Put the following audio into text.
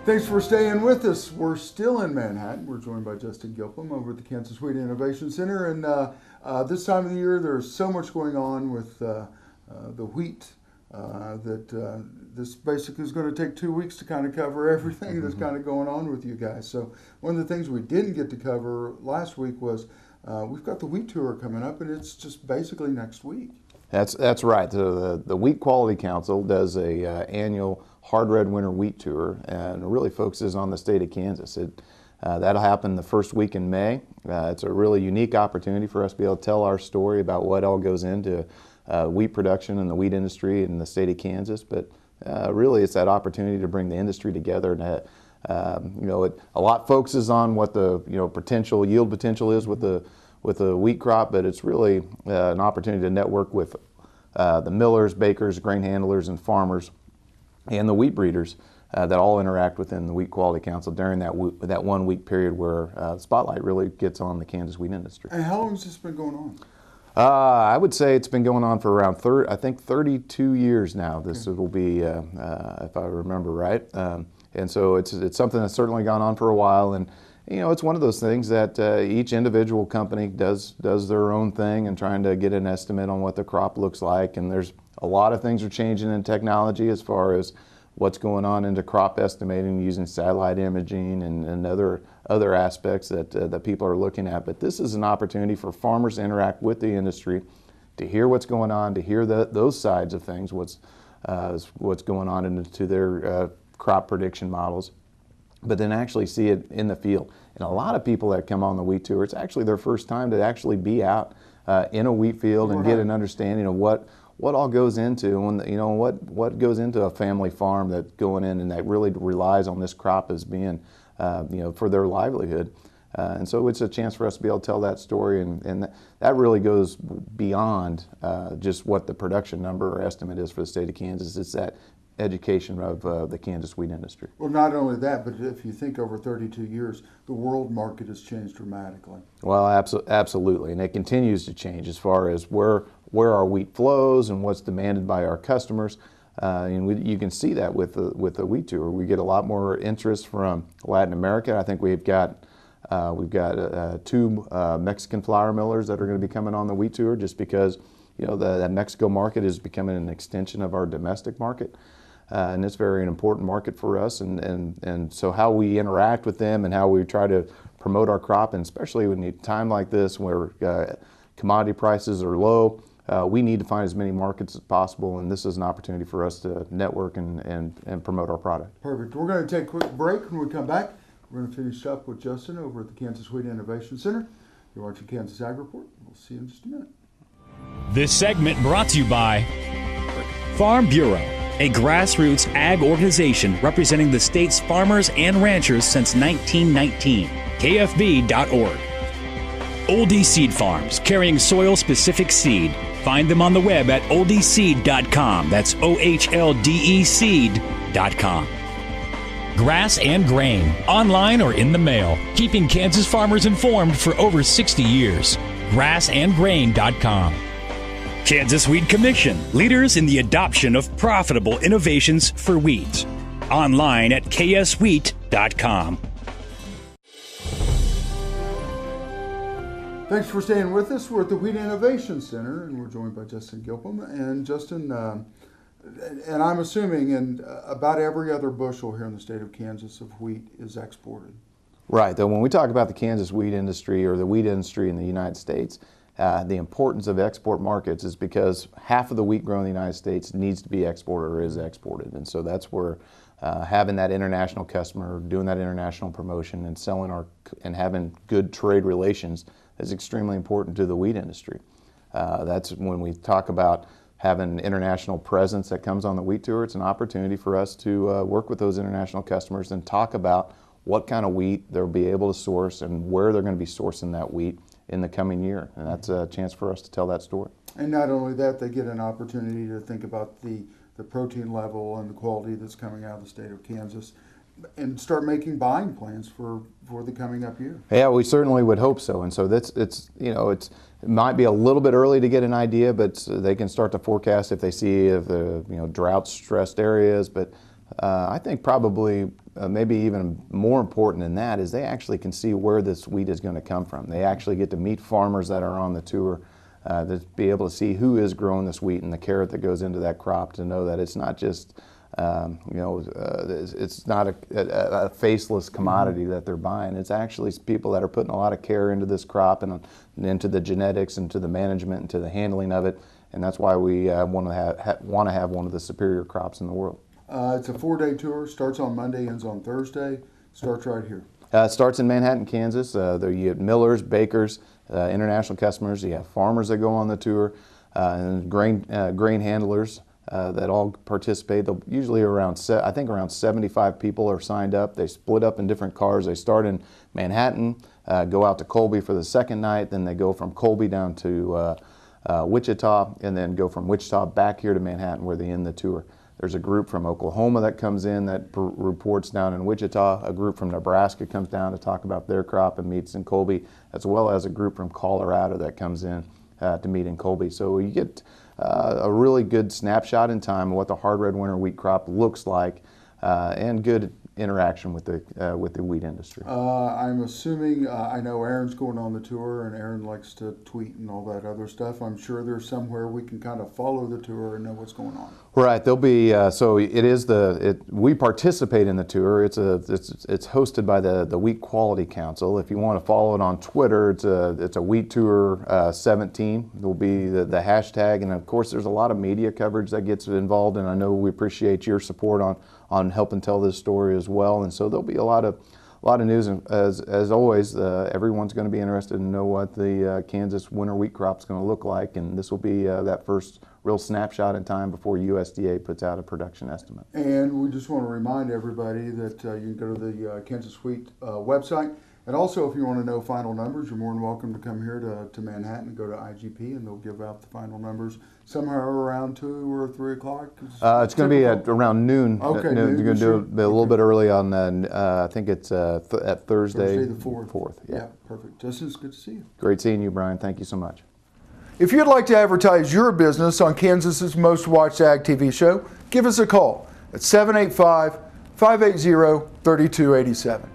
Thanks for staying with us. We're still in Manhattan. We're joined by Justin Gilpin over at the Kansas Wheat Innovation Center. And this time of the year, there's so much going on with the wheat that this basically is going to take 2 weeks to kind of cover everything that's kind of going on with you guys. So one of the things we didn't get to cover last week was we've got the wheat tour coming up, and it's just basically next week. That's right. The Wheat Quality Council does a annual hard red winter wheat tour, and really focuses on the state of Kansas. That'll happen the first week in May. It's a really unique opportunity for us to be able to tell our story about what all goes into wheat production and the wheat industry in the state of Kansas. But really, it's that opportunity to bring the industry together. And a lot focuses on what the yield potential is with the wheat crop, but it's really an opportunity to network with the millers, bakers, grain handlers, and farmers, and the wheat breeders that all interact within the Wheat Quality Council during that 1 week period where the spotlight really gets on the Kansas wheat industry. And how long has this been going on? I would say it's been going on for around 32 years now. This will be, if I remember right. And so it's something that's certainly gone on for a while. And it's one of those things that each individual company does their own thing and trying to get an estimate on what the crop looks like. And there's a lot of things are changing in technology as far as what's going on into crop estimating using satellite imaging and other aspects that people are looking at. But this is an opportunity for farmers to interact with the industry, to hear what's going on, to hear those sides of things, what's going on into their crop prediction models, but then actually see it in the field. And a lot of people that come on the wheat tour, it's actually their first time to actually be out in a wheat field and get an understanding of what all goes into what goes into a family farm that's going in and that really relies on this crop as being for their livelihood. And so it's a chance for us to be able to tell that story, and that really goes beyond just what the production number or estimate is for the state of Kansas. It's that education of the Kansas wheat industry. Well, not only that, but if you think over 32 years, the world market has changed dramatically. Well, absolutely, and it continues to change as far as where our wheat flows and what's demanded by our customers. And you can see that with the wheat tour. We get a lot more interest from Latin America. I think we've got two Mexican flour millers that are going to be coming on the wheat tour, just because that Mexico market is becoming an extension of our domestic market. And it's very an important market for us, and so how we interact with them and how we try to promote our crop, and especially in a time like this where commodity prices are low, we need to find as many markets as possible, and this is an opportunity for us to network and promote our product. Perfect. We're going to take a quick break. When we come back, we're going to finish up with Justin over at the Kansas Wheat Innovation Center. You're watching kansasAGreport. We'll see you in just a minute. This segment brought to you by Farm Bureau, a grassroots ag organization representing the state's farmers and ranchers since 1919. KFB.org. Oldie Seed Farms, carrying soil-specific seed. Find them on the web at oldieseed.com. That's OHLDE seed.com. Grass and Grain, online or in the mail, keeping Kansas farmers informed for over 60 years. grassandgrain.com. Kansas Wheat Commission, leaders in the adoption of profitable innovations for wheat. Online at kswheat.com. Thanks for staying with us. We're at the Wheat Innovation Center, and we're joined by Justin Gilpin. And Justin, and I'm assuming about every other bushel here in the state of Kansas of wheat is exported. Right. Though when we talk about the Kansas wheat industry or the wheat industry in the United States, the importance of export markets is because half of the wheat grown in the United States needs to be exported or is exported. And so that's where having that international customer, doing that international promotion and selling and having good trade relations is extremely important to the wheat industry. That's when we talk about having international presence that comes on the wheat tour. It's an opportunity for us to work with those international customers and talk about what kind of wheat they'll be able to source and where they're going to be sourcing that wheat in the coming year. And that's a chance for us to tell that story. And not only that, they get an opportunity to think about the protein level and the quality that's coming out of the state of Kansas and start making buying plans for the coming up year. Yeah, we certainly would hope so. And so it might be a little bit early to get an idea, but they can start to forecast if they see the drought stressed areas. But I think probably maybe even more important than that is they actually can see where this wheat is going to come from. They actually get to meet farmers that are on the tour, to be able to see who is growing this wheat and the care that goes into that crop, to know that it's not just it's not a faceless commodity that they're buying. It's actually people that are putting a lot of care into this crop and into the genetics and to the management and to the handling of it. And that's why we want to have one of the superior crops in the world. It's a 4-day tour. Starts on Monday, ends on Thursday. Starts right here. It starts in Manhattan, Kansas. There you get millers, bakers, international customers. You have farmers that go on the tour, and grain handlers that all participate. They'll usually around 75 people are signed up. They split up in different cars. They start in Manhattan, go out to Colby for the second night. Then they go from Colby down to Wichita, and then go from Wichita back here to Manhattan, where they end the tour. There's a group from Oklahoma that comes in that reports down in Wichita. A group from Nebraska comes down to talk about their crop and meets in Colby, as well as a group from Colorado that comes in to meet in Colby. So you get a really good snapshot in time of what the hard red winter wheat crop looks like, and good interaction with the wheat industry. I'm assuming, I know Aaron's going on the tour, and Aaron likes to tweet and all that other stuff. I'm sure there's somewhere we can kind of follow the tour and know what's going on. Right, there'll be so it is we participate in the tour. It's hosted by the Wheat Quality Council. If you want to follow it on Twitter, it's a Wheat Tour 17. Will be the hashtag, and of course there's a lot of media coverage that gets involved, and I know we appreciate your support on helping tell this story as well. And so there'll be a lot of news, and as always, everyone's going to be interested to know what the Kansas winter wheat crop's going to look like, and this will be that first real snapshot in time before USDA puts out a production estimate. And we just want to remind everybody that you can go to the Kansas Wheat website, and also if you want to know final numbers, you're more than welcome to come here to Manhattan and go to IGP, and they'll give out the final numbers somewhere around 2 or 3 o'clock. It's going to be around noon. Okay, noon. You're going to do it a little bit early on. I think it's at Thursday the 4th. Yeah, perfect. Justin, it's good to see you. Great seeing you, Brian. Thank you so much. If you'd like to advertise your business on Kansas's most watched ag TV show, give us a call at 785-580-3287.